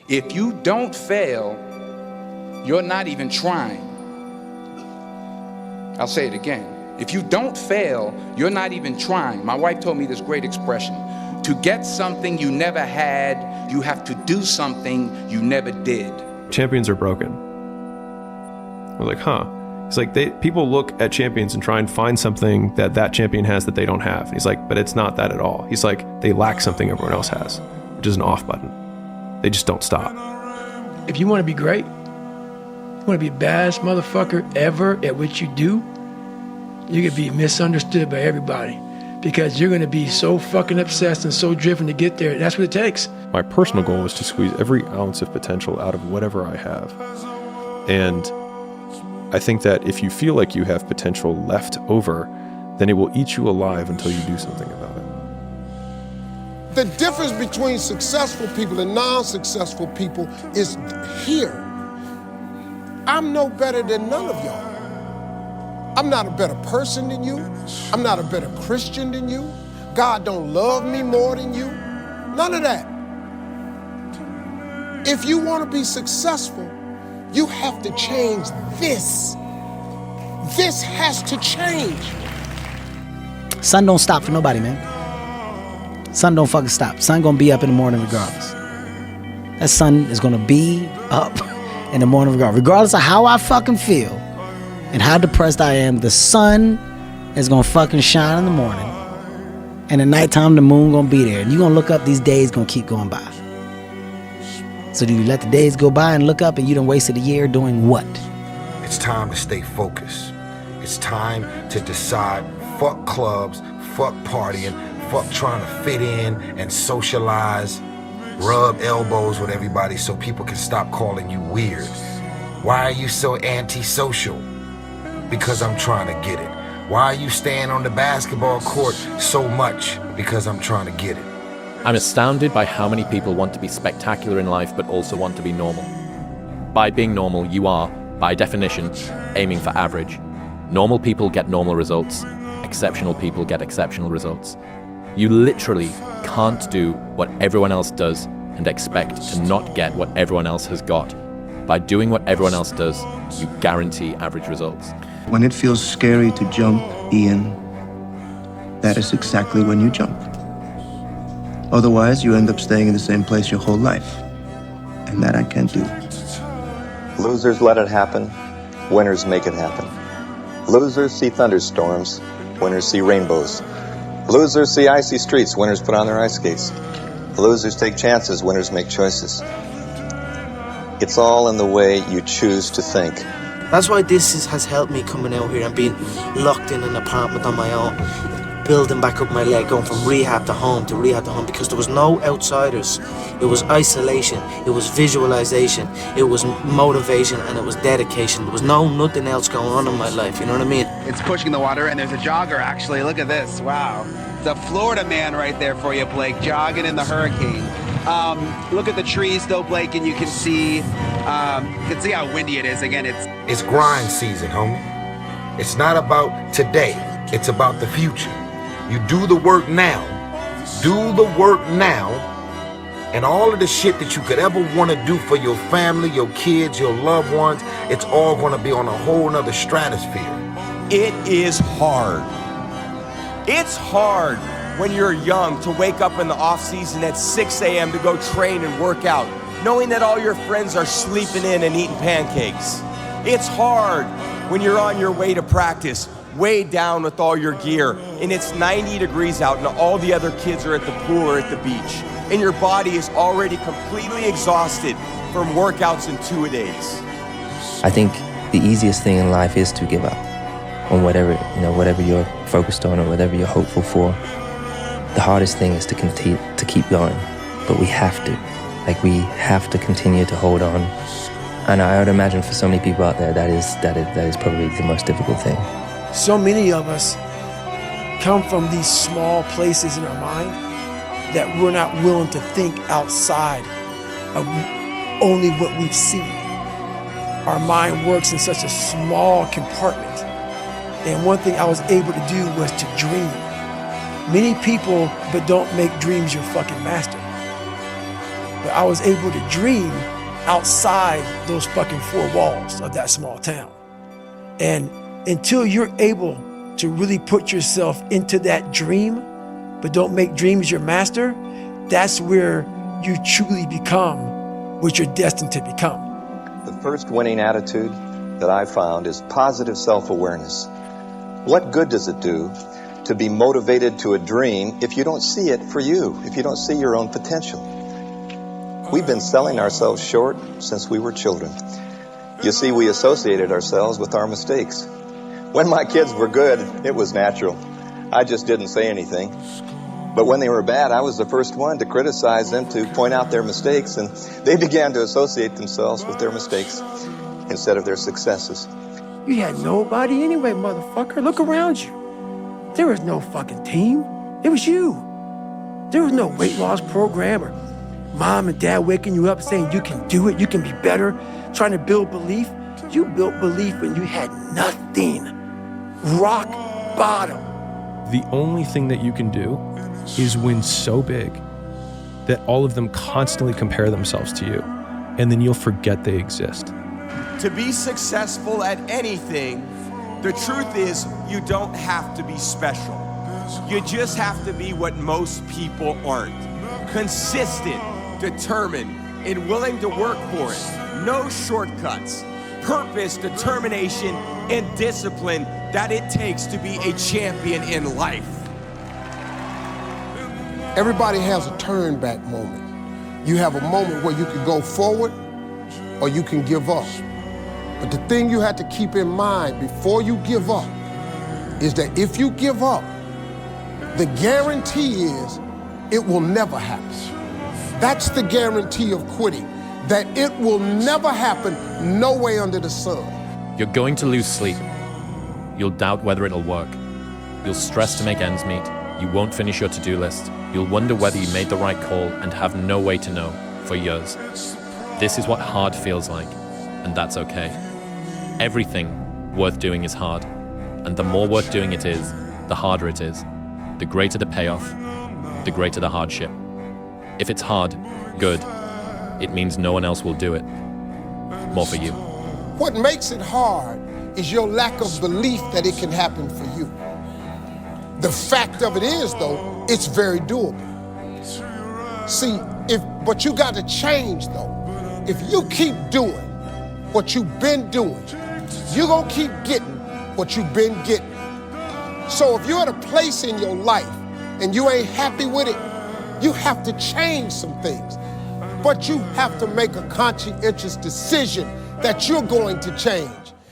If you don't fail, you're not even trying. I'll say it again. If you don't fail, you're not even trying. My wife told me this great expression. To get something you never had, you have to do something you never did. Champions are broken. We're like, huh. He's like, people look at champions and try and find something that champion has that they don't have. And he's like, but it's not that at all. He's like, they lack something everyone else has, which is an off button. They just don't stop. If you want to be great, you want to be the baddest motherfucker ever at what you do, you're going to be misunderstood by everybody because you're going to be so fucking obsessed and so driven to get there. That's what it takes. My personal goal is to squeeze every ounce of potential out of whatever I have. And I think that if you feel like you have potential left over, then it will eat you alive until you do something about it. The difference between successful people and non-successful people is here. I'm no better than none of y'all. I'm not a better person than you. I'm not a better Christian than you. God don't love me more than you. None of that. If you want to be successful, you have to change this. This has to change. Sun don't stop for nobody, man. Sun don't fucking stop. Sun gonna be up in the morning regardless. That sun is gonna be up in the morning regardless of how I fucking feel and how depressed I am. The sun is gonna fucking shine in the morning, and at nighttime the moon gonna be there, and you gonna look up, these days gonna keep going by. So do you let the days go by and look up and you done wasted a year doing what? It's time to stay focused. It's time to decide, fuck clubs, fuck partying, fuck trying to fit in and socialize, rub elbows with everybody so people can stop calling you weird. Why are you so antisocial? Because I'm trying to get it. Why are you staying on the basketball court so much? Because I'm trying to get it. I'm astounded by how many people want to be spectacular in life but also want to be normal. By being normal, you are, by definition, aiming for average. Normal people get normal results. Exceptional people get exceptional results. You literally can't do what everyone else does and expect to not get what everyone else has got. By doing what everyone else does, you guarantee average results. When it feels scary to jump, Ian, that is exactly when you jump. Otherwise, you end up staying in the same place your whole life. And that I can't do. Losers let it happen. Winners make it happen. Losers see thunderstorms. Winners see rainbows. Losers see icy streets. Winners put on their ice skates. Losers take chances. Winners make choices. It's all in the way you choose to think. That's why this has helped me coming out here and being locked in an apartment on my own, building back up my leg, going from rehab to home, because there was no outsiders. It was isolation, it was visualization, it was motivation, and it was dedication. There was nothing else going on in my life, you know what I mean? It's pushing the water, and there's a jogger, actually. Look at this, wow. It's a Florida man right there for you, Blake, jogging in the hurricane. Look at the trees, though, Blake, and you can see how windy it is. Again, It's grind season, homie. It's not about today, it's about the future. You do the work now. Do the work now. And all of the shit that you could ever want to do for your family, your kids, your loved ones, it's all going to be on a whole nother stratosphere. It is hard. It's hard when you're young to wake up in the off season at 6 a.m. to go train and work out, knowing that all your friends are sleeping in and eating pancakes. It's hard when you're on your way to practice, way down with all your gear, and it's 90 degrees out and all the other kids are at the pool or at the beach, and your body is already completely exhausted from workouts in 2-a-days. I think the easiest thing in life is to give up on whatever you're focused on or whatever you're hopeful for. The hardest thing is to continue to keep going, but we have to continue to hold on. And I would imagine for so many people out there, that is probably the most difficult thing. So many of us come from these small places in our mind that we're not willing to think outside of only what we've seen. Our mind works in such a small compartment. And one thing I was able to do was to dream. Many people, but don't make dreams your fucking master. but I was able to dream outside those fucking four walls of that small town. And until you're able to really put yourself into that dream, but don't make dreams your master, that's where you truly become what you're destined to become. The first winning attitude that I found is positive self-awareness. What good does it do to be motivated to a dream if you don't see it for you, if you don't see your own potential? We've been selling ourselves short since we were children. You see, we associated ourselves with our mistakes. When my kids were good, it was natural. I just didn't say anything. But when they were bad, I was the first one to criticize them, to point out their mistakes, and they began to associate themselves with their mistakes instead of their successes. You had nobody anyway, motherfucker. Look around you. There was no fucking team. It was you. There was no weight loss program or mom and dad waking you up saying you can do it, you can be better, trying to build belief. You built belief when you had nothing. Rock bottom. The only thing that you can do is win so big that all of them constantly compare themselves to you, and then you'll forget they exist. To be successful at anything, the truth is you don't have to be special. You just have to be what most people aren't. Consistent, determined, and willing to work for it. No shortcuts. Purpose, determination, and discipline that it takes to be a champion in life. Everybody has a turn back moment. You have a moment where you can go forward or you can give up. But the thing you have to keep in mind before you give up is that if you give up, the guarantee is it will never happen. That's the guarantee of quitting, that it will never happen no way under the sun. You're going to lose sleep. You'll doubt whether it'll work. You'll stress to make ends meet. You won't finish your to-do list. You'll wonder whether you made the right call and have no way to know for years. This is what hard feels like, and that's okay. Everything worth doing is hard, and the more worth doing it is, the harder it is. The greater the payoff, the greater the hardship. If it's hard, good. It means no one else will do it. More for you. What makes it hard is your lack of belief that it can happen for you. The fact of it is, though, it's very doable. See, but you got to change, though. If you keep doing what you've been doing, you're gonna keep getting what you've been getting. So if you're at a place in your life and you ain't happy with it, you have to change some things. But you have to make a conscientious decision that you're going to change.